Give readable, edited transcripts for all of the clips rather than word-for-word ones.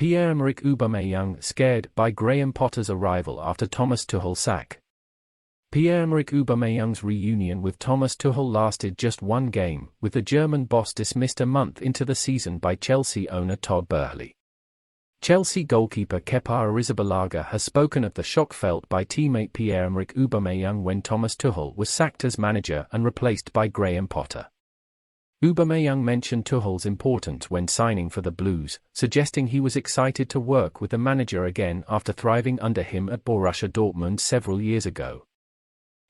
Pierre Emerick Aubameyang scared by Graham Potter's arrival after Thomas Tuchel sack. Pierre Emerick Aubameyang's reunion with Thomas Tuchel lasted just one game, with the German boss dismissed a month into the season by Chelsea owner Todd Boehly. Chelsea goalkeeper Kepa Arrizabalaga has spoken of the shock felt by teammate Pierre Emerick Aubameyang when Thomas Tuchel was sacked as manager and replaced by Graham Potter. Aubameyang mentioned Tuchel's importance when signing for the Blues, suggesting he was excited to work with the manager again after thriving under him at Borussia Dortmund several years ago.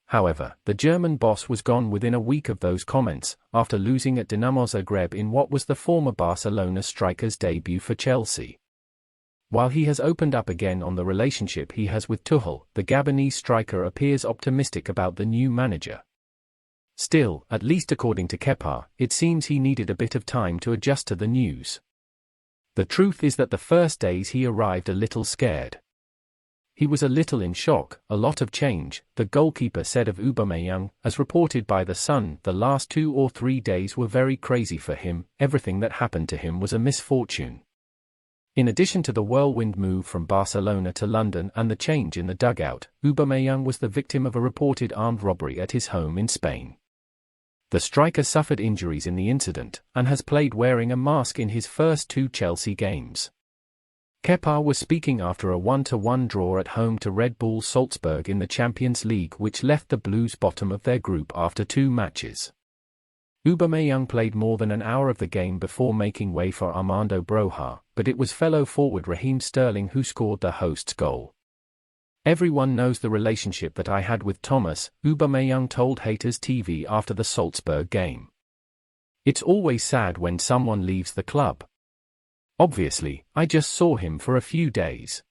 However, the German boss was gone within a week of those comments, after losing at Dinamo Zagreb in what was the former Barcelona striker's debut for Chelsea. While he has opened up again on the relationship he has with Tuchel, the Gabonese striker appears optimistic about the new manager. Still, at least according to Kepa, it seems he needed a bit of time to adjust to the news. The truth is that the first days he arrived a little scared. He was a little in shock, a lot of change, the goalkeeper said of Aubameyang, as reported by The Sun. The last 2 or 3 days were very crazy for him, everything that happened to him was a misfortune. In addition to the whirlwind move from Barcelona to London and the change in the dugout, Aubameyang was the victim of a reported armed robbery at his home in Spain. The striker suffered injuries in the incident, and has played wearing a mask in his first 2 Chelsea games. Kepa was speaking after a 1-1 draw at home to Red Bull Salzburg in the Champions League, which left the Blues bottom of their group after 2 matches. Aubameyang played more than an hour of the game before making way for Armando Broja, but it was fellow forward Raheem Sterling who scored the host's goal. "Everyone knows the relationship that I had with Thomas," Aubameyang told Haters TV after the Salzburg game. "It's always sad when someone leaves the club. Obviously, I just saw him for a few days.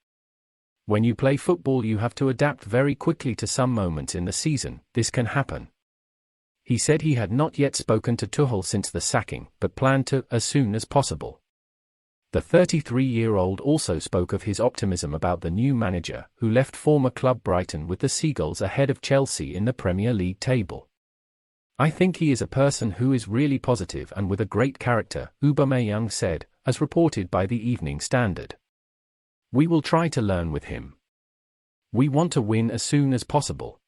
When you play football you have to adapt very quickly to some moments in the season, this can happen." He said he had not yet spoken to Tuchel since the sacking, but planned to, as soon as possible. The 33-year-old also spoke of his optimism about the new manager, who left former club Brighton with the Seagulls ahead of Chelsea in the Premier League table. "I think he is a person who is really positive and with a great character," Aubameyang said, as reported by the Evening Standard. "We will try to learn with him. We want to win as soon as possible.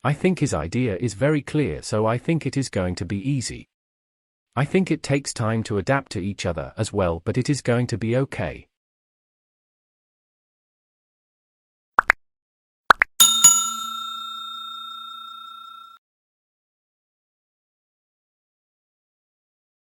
I think his idea is very clear, so I think it is going to be easy. I think it takes time to adapt to each other as well, but it is going to be okay."